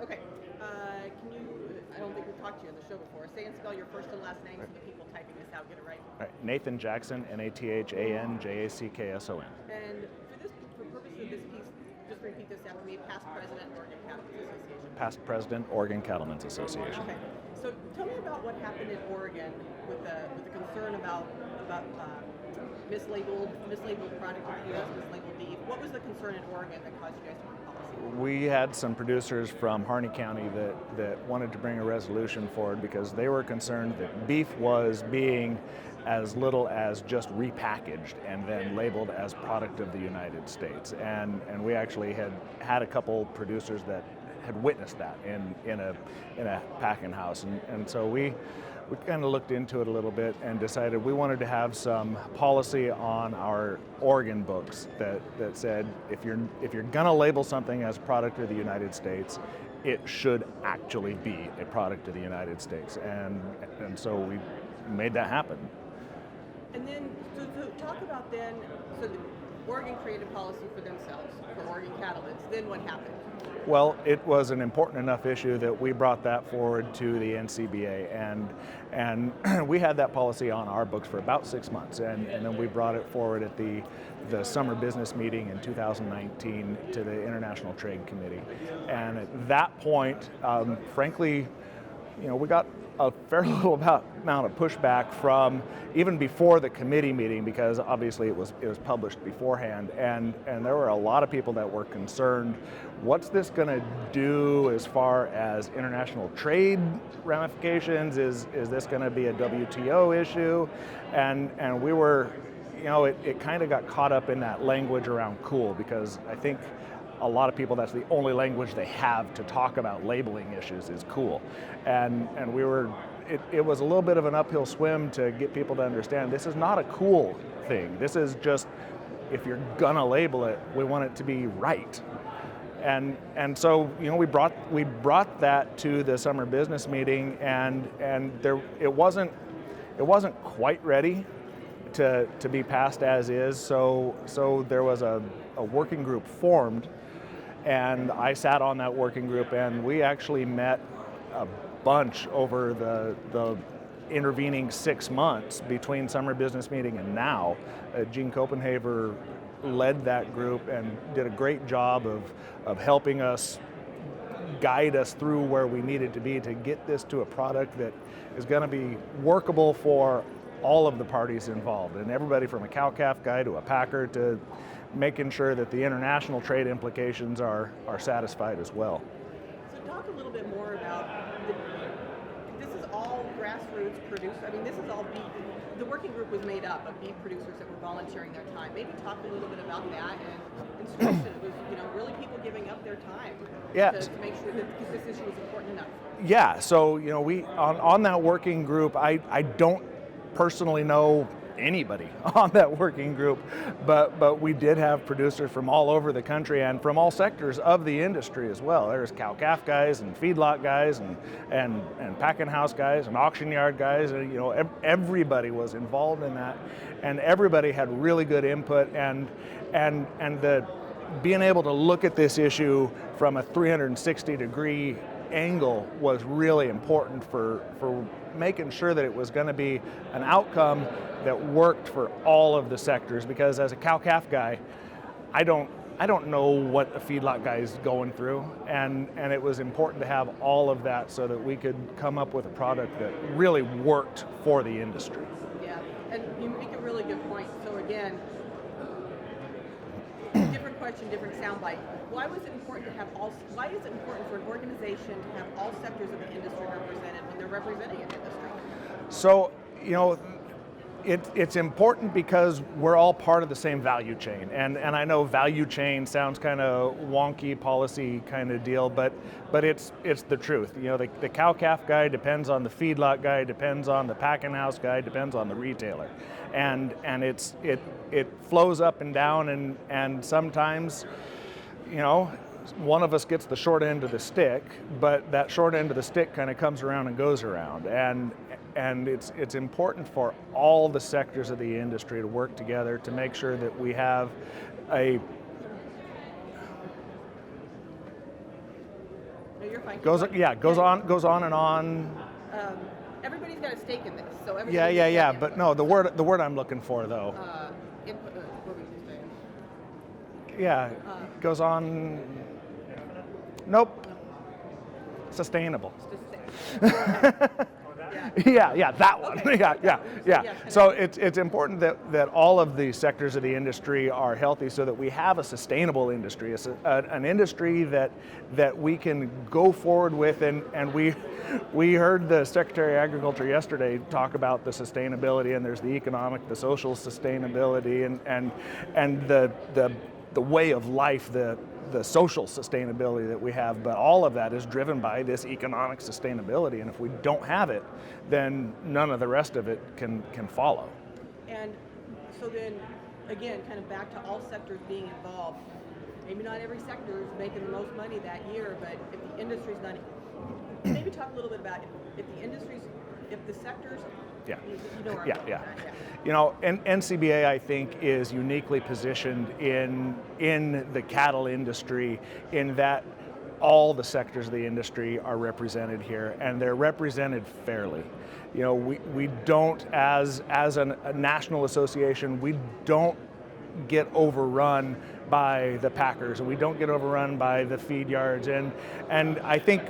Okay. Can you, I don't think we've talked to you on the show before. Say and spell your first and last name so the people typing this out get it right. All right. Nathan Jackson, Nathanjackson. And for purposes of this piece, just repeat this after me. Past President, Oregon Cattlemen's Association. Past President, Oregon Cattlemen's Association. Okay. So tell me about what happened in Oregon with the concern about mislabeled product in the U.S., mislabeled beef. What was the concern in Oregon that caused you guys to make policy? We had some producers from Harney County that wanted to bring a resolution forward because they were concerned that beef was being as little as just repackaged and then labeled as product of the United States. And we actually had a couple producers that had witnessed that in a packing house. And so we kind of looked into it a little bit and decided we wanted to have some policy on our Oregon books that said if you're gonna label something as a product of the United States, it should actually be a product of the United States. And so we made that happen. And then, so talk about then, so the Oregon created policy for themselves, for Oregon Cattlemen. Then what happened? Well, it was an important enough issue that we brought that forward to the NCBA, and we had that policy on our books for about 6 months, and then we brought it forward at the summer business meeting in 2019 to the International Trade Committee. And at that point, frankly, we got a fair little amount of pushback from even before the committee meeting, because obviously it was published beforehand, and there were a lot of people that were concerned, what's this going to do as far as international trade ramifications? Is this going to be a WTO issue? And we were, it kind of got caught up in that language around cool, because I think a lot of people, that's the only language they have to talk about labeling issues is cool. And it was a little bit of an uphill swim to get people to understand this is not a cool thing. This is just, if you're gonna label it, we want it to be right. And so we brought that to the summer business meeting, and it wasn't quite ready to be passed as is. So there was a working group formed, and I sat on that working group, and we actually met a bunch over the intervening 6 months between summer business meeting and now. Gene Copenhaver led that group and did a great job of helping us, guide us through where we needed to be to get this to a product that is going to be workable for all of the parties involved, and everybody from a cow-calf guy to a packer to making sure that the international trade implications are satisfied as well. So talk a little bit more about, this is all grassroots producers. I mean, this is all beef. The working group was made up of beef producers that were volunteering their time. Maybe talk a little bit about that and stress that it was, really people giving up their time to make sure that, because this issue was important enough. Yeah, so, we, on that working group, I don't personally know anybody on that working group, but we did have producers from all over the country and from all sectors of the industry as well. There's cow-calf guys and feedlot guys and packing house guys and auction yard guys, and everybody was involved in that, and everybody had really good input, and the being able to look at this issue from a 360-degree angle was really important for making sure that it was going to be an outcome that worked for all of the sectors, because as a cow-calf guy, I don't know what a feedlot guy is going through, and it was important to have all of that so that we could come up with a product that really worked for the industry. Yeah, and you make a really good point. So again, different question, different soundbite. Why is it important for an organization to have all sectors of the industry represented when they're representing an industry? So, it's important because we're all part of the same value chain, and I know value chain sounds kind of wonky policy kind of deal, but it's the truth. The cow-calf guy depends on the feedlot guy, depends on the packing house guy, depends on the retailer, and it flows up and down, and sometimes one of us gets the short end of the stick, but that short end of the stick kind of comes around and goes around, and it's important for all the sectors of the industry to work together to make sure that we have a No, you're fine. Keep Goes going. yeah, goes on and on. Everybody's got a stake in this, so everybody Yeah, needs yeah, to yeah. get But input. no, the word I'm looking for though. Input. What were you saying? Yeah, goes on. Nope. Sustainable. Just say. Yeah, that one. Okay. Yeah. Yeah. So it's important that all of the sectors of the industry are healthy, so that we have a sustainable industry, an industry that we can go forward with, and we heard the Secretary of Agriculture yesterday talk about the sustainability, and there's the economic, the social sustainability, and the way of life, the social sustainability that we have, but all of that is driven by this economic sustainability, and if we don't have it, then none of the rest of it can follow. And so then, again, kind of back to all sectors being involved. Maybe not every sector is making the most money that year, but if the industry's not, maybe talk a little bit about if the sectors. Yeah. You know where I'm Yeah, going yeah. with that, You know, NCBA, I think, is uniquely positioned in the cattle industry, in that all the sectors of the industry are represented here, and they're represented fairly. You know, we don't, as a national association, we don't get overrun by the packers, and we don't get overrun by the feed yards, and I think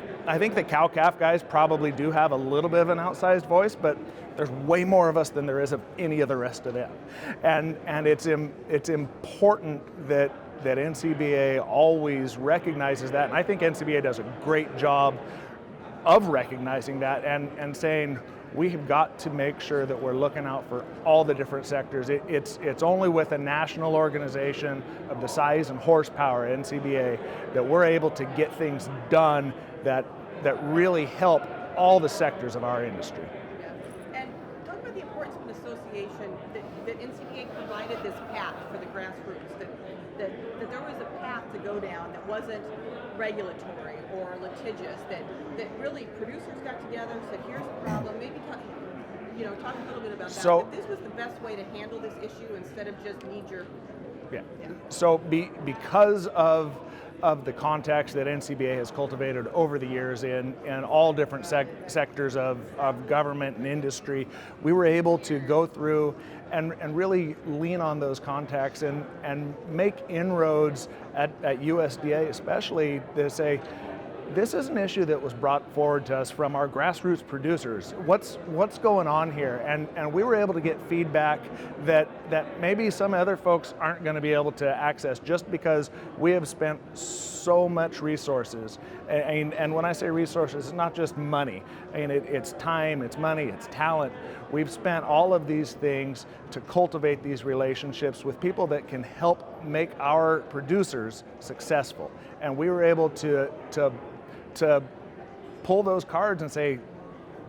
the cow-calf guys probably do have a little bit of an outsized voice, but there's way more of us than there is of any of the rest of them, and it's important that NCBA always recognizes that, and I think NCBA does a great job of recognizing that and saying, we have got to make sure that we're looking out for all the different sectors. It's only with a national organization of the size and horsepower, NCBA, that we're able to get things done that really help all the sectors of our industry. Yeah. And talk about the importance of an association that NCBA provided this path for the grassroots, that there was a path to go down that wasn't regulatory or litigious, that really producers got together, said, here's the problem, maybe talk a little bit about that this was the best way to handle this issue instead of just knee-jerk. Yeah. So because of the context that NCBA has cultivated over the years in all different sectors of government and industry, we were able to go through and really lean on those contacts and make inroads at USDA, especially to say, this is an issue that was brought forward to us from our grassroots producers. What's going on here? And we were able to get feedback that maybe some other folks aren't going to be able to access, just because we have spent so much resources. And when I say resources, it's not just money. I mean, it's time, it's money, it's talent. We've spent all of these things to cultivate these relationships with people that can help make our producers successful. And we were able to pull those cards and say,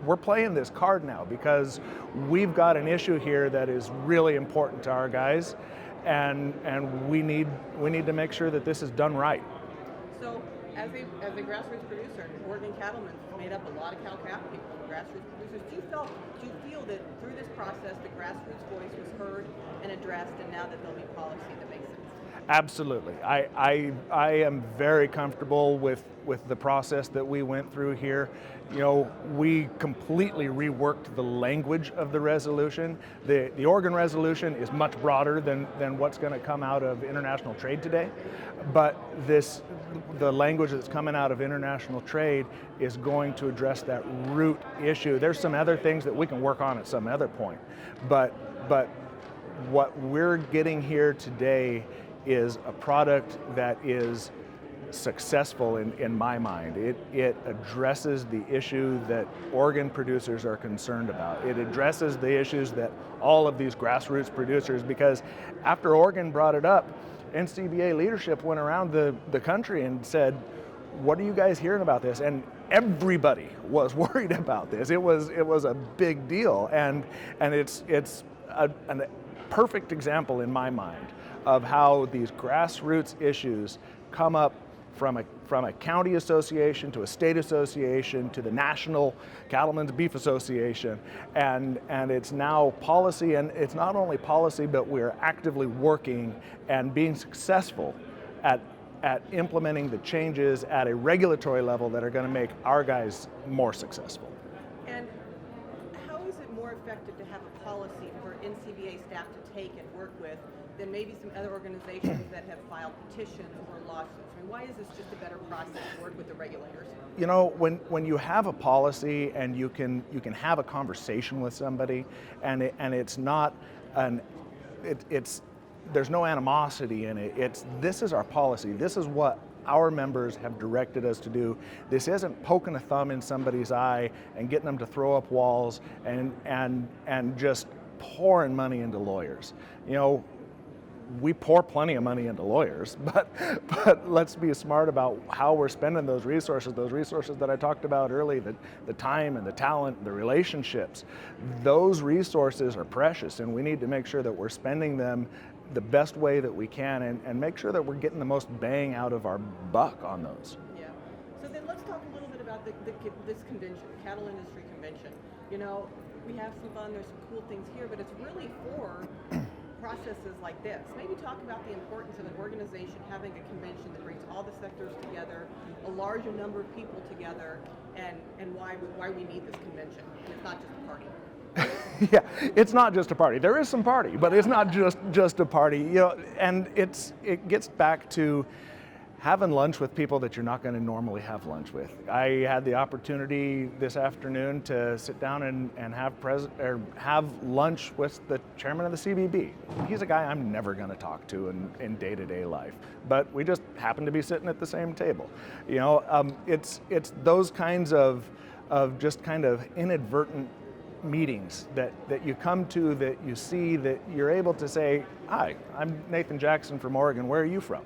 we're playing this card now because we've got an issue here that is really important to our guys, and we need to make sure that this is done right. So as a grassroots producer, Oregon Cattlemen made up a lot of cow-calf people, grassroots producers. Do you feel that through this process the grassroots voice was heard and addressed, and now that there'll be policy that makes sense? Absolutely. I am very comfortable with the process that we went through here. You know, we completely reworked the language of the resolution. The Oregon resolution is much broader than what's going to come out of international trade today, but the language that's coming out of international trade is going to address that root issue. There's some other things that we can work on at some other point, but what we're getting here today is a product that is successful in my mind. It addresses the issue that Oregon producers are concerned about. It addresses the issues that all of these grassroots producers, because after Oregon brought it up, NCBA leadership went around the country and said, what are you guys hearing about this? And everybody was worried about this. It was a big deal, and it's a perfect example in my mind of how these grassroots issues come up from a county association to a state association to the National Cattlemen's Beef Association, and it's now policy, and it's not only policy, but we're actively working and being successful at at implementing the changes at a regulatory level that are going to make our guys more successful. And how is it more effective to have a policy for NCBA staff to take and work with than maybe some other organizations that have filed petitions or lawsuits? I mean, why is this just a better process to work with the regulators? You know, when you have a policy and you can have a conversation with somebody, and it's not there's no animosity in it. This is our policy. This is what our members have directed us to do. This isn't poking a thumb in somebody's eye and getting them to throw up walls and just pouring money into lawyers. You know, we pour plenty of money into lawyers, but let's be smart about how we're spending those resources that I talked about earlier, the time and the talent, the relationships. Those resources are precious, and we need to make sure that we're spending them the best way that we can and make sure that we're getting the most bang out of our buck on those. Yeah. So then let's talk a little bit about this convention, the Cattle Industry Convention. You know, we have some fun, there's some cool things here, but it's really for processes like this. Maybe talk about the importance of an organization having a convention that brings all the sectors together, a larger number of people together, and why we need this convention. And it's not just a party. Yeah, it's not just a party. There is some party, but it's not just a party. You know, and it gets back to having lunch with people that you're not going to normally have lunch with. I had the opportunity this afternoon to sit down and have lunch with the chairman of the CBB. He's a guy I'm never going to talk to in day-to-day life, but we just happen to be sitting at the same table. You know, it's those kinds of just kind of inadvertent meetings that you come to, that you see, that you're able to say, "Hi, I'm Nathan Jackson from Oregon. Where are you from?"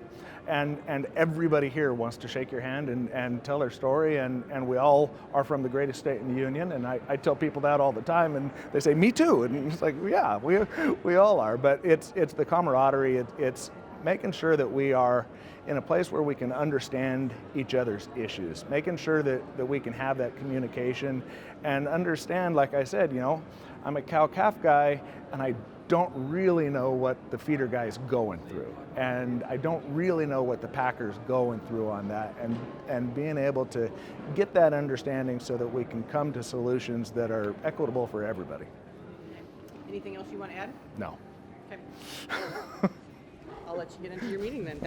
And everybody here wants to shake your hand and tell their story, and we all are from the greatest state in the union, and I tell people that all the time, and they say, "Me too," and it's like, yeah, we all are, but it's the camaraderie, it's making sure that we are in a place where we can understand each other's issues, making sure that we can have that communication and understand, like I said, you know, I'm a cow-calf guy, and I don't really know what the feeder guy's going through, and I don't really know what the packer's going through on that, and being able to get that understanding so that we can come to solutions that are equitable for everybody. Anything else you want to add? No. Okay. I'll let you get into your meeting then.